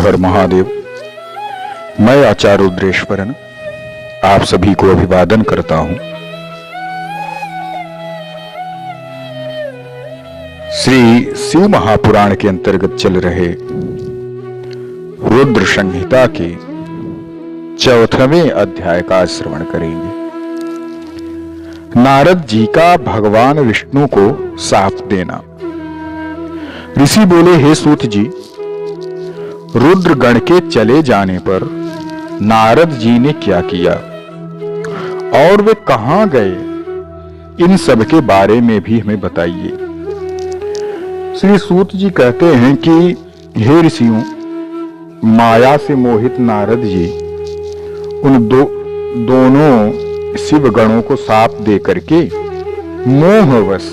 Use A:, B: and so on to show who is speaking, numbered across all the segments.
A: हर महादेव। मैं आचार्य रुद्रेश्वरन आप सभी को अभिवादन करता हूं। श्री शिव महापुराण के अंतर्गत चल रहे रुद्र संहिता के 4वें अध्याय का श्रवण करेंगे। नारद जी का भगवान विष्णु को शाप देना। ऋषि बोले, हे सूत जी, रुद्र गण के चले जाने पर नारद जी ने क्या किया और वे कहां गए, इन सब के बारे में भी हमें बताइए। श्री सूत जी कहते हैं कि हे ऋषियों, माया से मोहित नारद जी उन दोनों शिव गणों को शाप दे करके मोहवश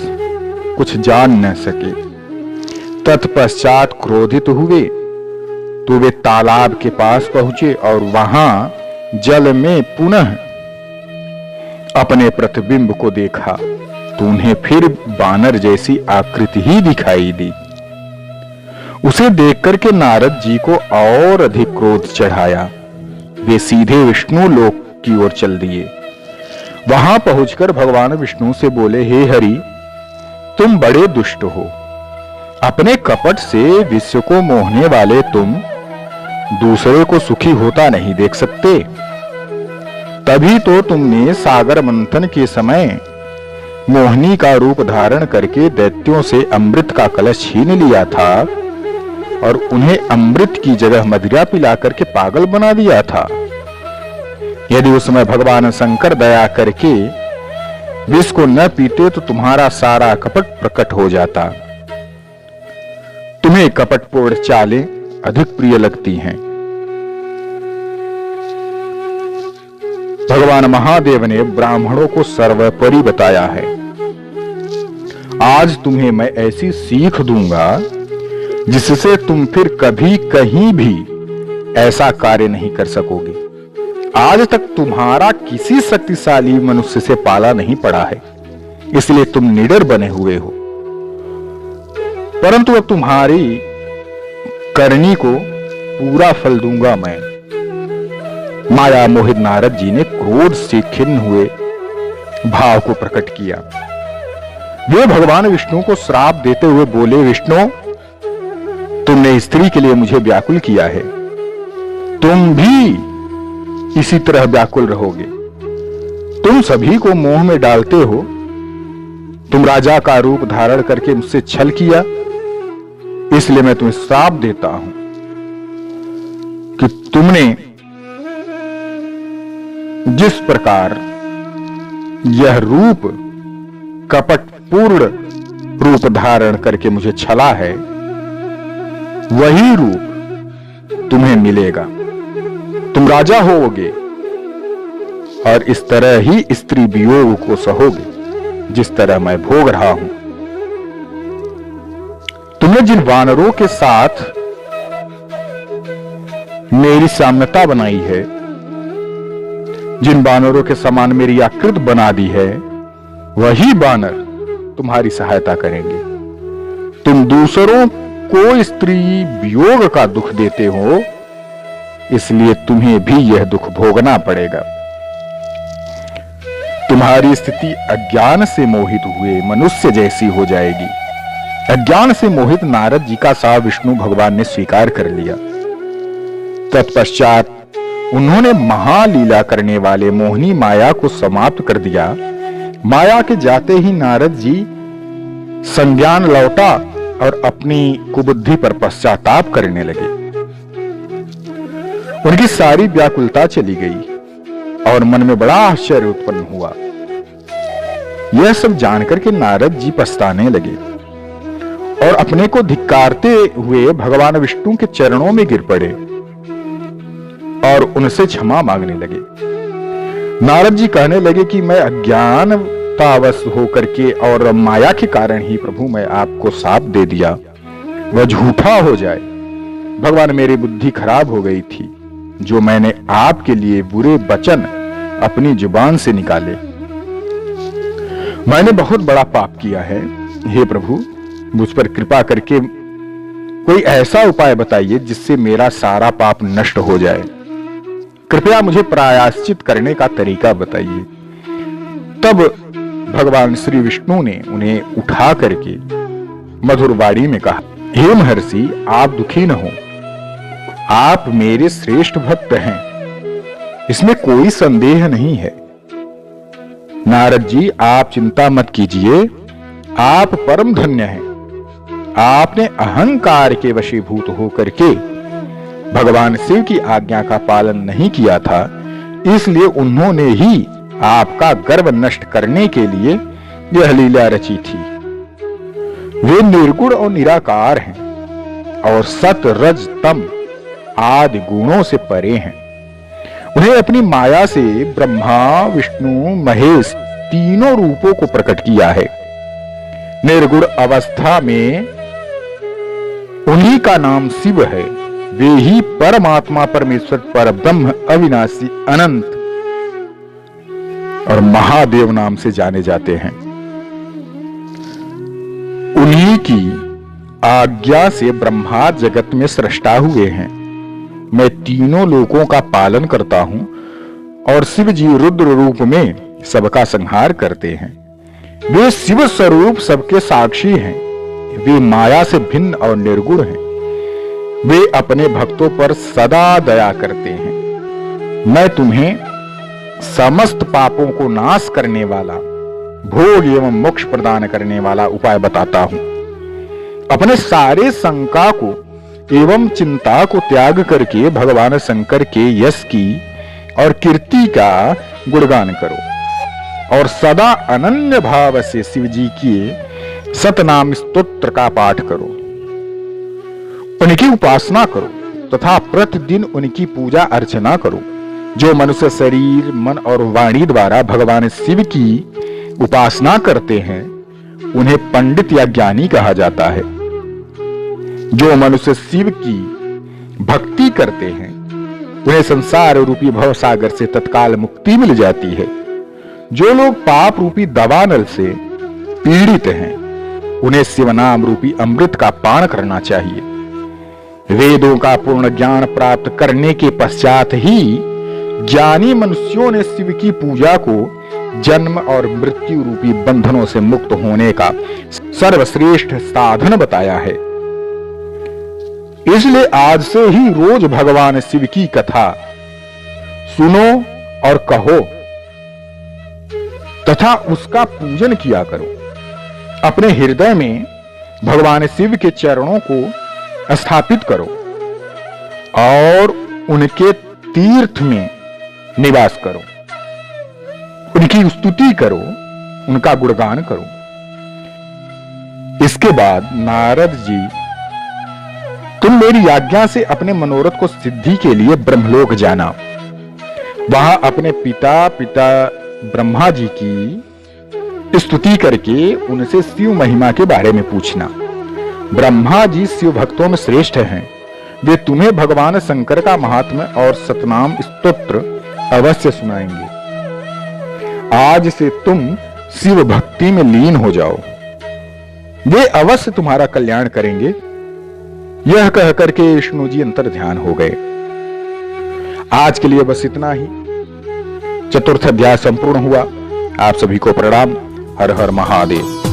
A: कुछ जान न सके। तत्पश्चात क्रोधित हुए तो वे तालाब के पास पहुंचे और वहां जल में पुनः अपने प्रतिबिंब को देखा तो उन्हें फिर बानर जैसी आकृति ही दिखाई दी। उसे देखकर के नारद जी को और अधिक क्रोध चढ़ाया। वे सीधे विष्णु लोक की ओर चल दिए। वहां पहुंचकर भगवान विष्णु से बोले, हे हरि, तुम बड़े दुष्ट हो। अपने कपट से विश्व को मोहने वाले तुम दूसरे को सुखी होता नहीं देख सकते। तभी तो तुमने सागर मंथन के समय मोहिनी का रूप धारण करके दैत्यों से अमृत का कलश छीन लिया था और उन्हें अमृत की जगह मदिरा पिला करके पागल बना दिया था। यदि उस समय भगवान शंकर दया करके विष को न पीते तो तुम्हारा सारा कपट प्रकट हो जाता। तुम्हें कपटपूर्ण चालें अधिक प्रिय लगती हैं। भगवान महादेव ने ब्राह्मणों को सर्वोपरि बताया है। आज तुम्हें मैं ऐसी सीख दूंगा जिससे तुम फिर कभी कहीं भी ऐसा कार्य नहीं कर सकोगे। आज तक तुम्हारा किसी शक्तिशाली मनुष्य से पाला नहीं पड़ा है, इसलिए तुम निडर बने हुए हो। परंतु अब तुम्हारी करनी को पूरा फल दूंगा मैं। माया मोहित नारद जी ने क्रोध से खिन्न हुए भाव को प्रकट किया। वे भगवान विष्णु को श्राप देते हुए बोले, विष्णु, तुमने स्त्री के लिए मुझे व्याकुल किया है, तुम भी इसी तरह व्याकुल रहोगे। तुम सभी को मोह में डालते हो। तुम राजा का रूप धारण करके मुझसे छल किया, इसलिए मैं तुम्हें श्राप देता हूं कि तुमने जिस प्रकार यह रूप कपटपूर्ण रूप धारण करके मुझे छला है, वही रूप तुम्हें मिलेगा। तुम राजा होगे और इस तरह ही स्त्री वियोग को सहोगे जिस तरह मैं भोग रहा हूं। तुमने जिन वानरों के साथ मेरी साम्यता बनाई है, जिन वानरों के समान मेरी आकृति बना दी है, वही वानर तुम्हारी सहायता करेंगे। तुम दूसरों को स्त्री वियोग का दुख देते हो, इसलिए तुम्हें भी यह दुख भोगना पड़ेगा। तुम्हारी स्थिति अज्ञान से मोहित हुए मनुष्य जैसी हो जाएगी। अज्ञान से मोहित नारद जी का शाप विष्णु भगवान ने स्वीकार कर लिया। तत्पश्चात उन्होंने महालीला करने वाले मोहिनी माया को समाप्त कर दिया। माया के जाते ही नारद जी संज्ञान लौटा और अपनी कुबुद्धि पर पश्चाताप करने लगे। उनकी सारी व्याकुलता चली गई और मन में बड़ा आश्चर्य उत्पन्न हुआ। यह सब जानकर के नारद जी पछताने लगे और अपने को धिक्कारते हुए भगवान विष्णु के चरणों में गिर पड़े और उनसे क्षमा मांगने लगे। नारद जी कहने लगे कि मैं अज्ञानतावश होकर के और माया के कारण ही प्रभु मैं आपको शाप दे दिया, वह झूठा हो जाए। भगवान, मेरी बुद्धि खराब हो गई थी जो मैंने आपके लिए बुरे वचन अपनी जुबान से निकाले। मैंने बहुत बड़ा पाप किया है। हे प्रभु, मुझ पर कृपा करके कोई ऐसा उपाय बताइए जिससे मेरा सारा पाप नष्ट हो जाए। कृपया मुझे प्रायश्चित करने का तरीका बताइए। तब भगवान श्री विष्णु ने उन्हें उठा करके मधुर वाणी में कहा, हे महर्षि, आप दुखी न हो, आप मेरे श्रेष्ठ भक्त हैं, इसमें कोई संदेह नहीं है। नारद जी, आप चिंता मत कीजिए, आप परम धन्य हैं। आपने अहंकार के वशीभूत होकर के भगवान शिव की आज्ञा का पालन नहीं किया था, इसलिए उन्होंने ही आपका गर्व नष्ट करने के लिए यह लीला रची थी। वे निर्गुण और निराकार हैं और सत रज तम आदि गुणों से परे हैं। उन्हें अपनी माया से ब्रह्मा, विष्णु, महेश तीनों रूपों को प्रकट किया है। निर्गुण अवस्था में उन्हीं का नाम शिव है। वे ही परमात्मा परमेश्वर परब्रह्म अविनाशी अनंत और महादेव नाम से जाने जाते हैं। उन्हीं की आज्ञा से ब्रह्मा जगत में सृष्टा हुए हैं। मैं तीनों लोकों का पालन करता हूं और शिव जी रुद्र रूप में सबका संहार करते हैं। वे शिव स्वरूप सबके साक्षी हैं। वे माया से भिन्न और निर्गुण हैं। वे अपने भक्तों पर सदा दया करते हैं। मैं तुम्हें समस्त पापों को नाश करने वाला, भोग एवं मोक्ष प्रदान करने वाला उपाय बताता हूं। अपने सारे शंका को एवं चिंता को त्याग करके भगवान शंकर के यश की और कीर्ति का गुणगान करो और सदा अनन्य भाव से शिव जी के सतनाम स्तोत्र का पाठ करो। उनकी उपासना करो तथा प्रतिदिन उनकी पूजा अर्चना करो। जो मनुष्य शरीर, मन और वाणी द्वारा भगवान शिव की उपासना करते हैं उन्हें पंडित या ज्ञानी कहा जाता है। जो मनुष्य शिव की भक्ति करते हैं उन्हें संसार रूपी भव सागर से तत्काल मुक्ति मिल जाती है। जो लोग पाप रूपी दवानल से पीड़ित हैं उन्हें शिवनाम रूपी अमृत का पान करना चाहिए। वेदों का पूर्ण ज्ञान प्राप्त करने के पश्चात ही ज्ञानी मनुष्यों ने शिव की पूजा को जन्म और मृत्यु रूपी बंधनों से मुक्त होने का सर्वश्रेष्ठ साधन बताया है। इसलिए आज से ही रोज भगवान शिव की कथा सुनो और कहो तथा उसका पूजन किया करो। अपने हृदय में भगवान शिव के चरणों को स्थापित करो और उनके तीर्थ में निवास करो। उनकी स्तुति करो, उनका गुणगान करो। इसके बाद नारद जी, तुम मेरी आज्ञा से अपने मनोरथ को सिद्धि के लिए ब्रह्मलोक जाना। वहां अपने पिता ब्रह्मा जी की स्तुति करके उनसे शिव महिमा के बारे में पूछना। ब्रह्मा जी शिव भक्तों में श्रेष्ठ हैं। वे तुम्हें भगवान शंकर का महात्म्य और सतनाम स्तोत्र अवश्य सुनाएंगे। आज से तुम शिव भक्ति में लीन हो जाओ, वे अवश्य तुम्हारा कल्याण करेंगे। यह कह करके विष्णु जी अंतर ध्यान हो गए। आज के लिए बस इतना ही। चतुर्थ अध्याय संपूर्ण हुआ। आप सभी को प्रणाम। हर हर महादेव।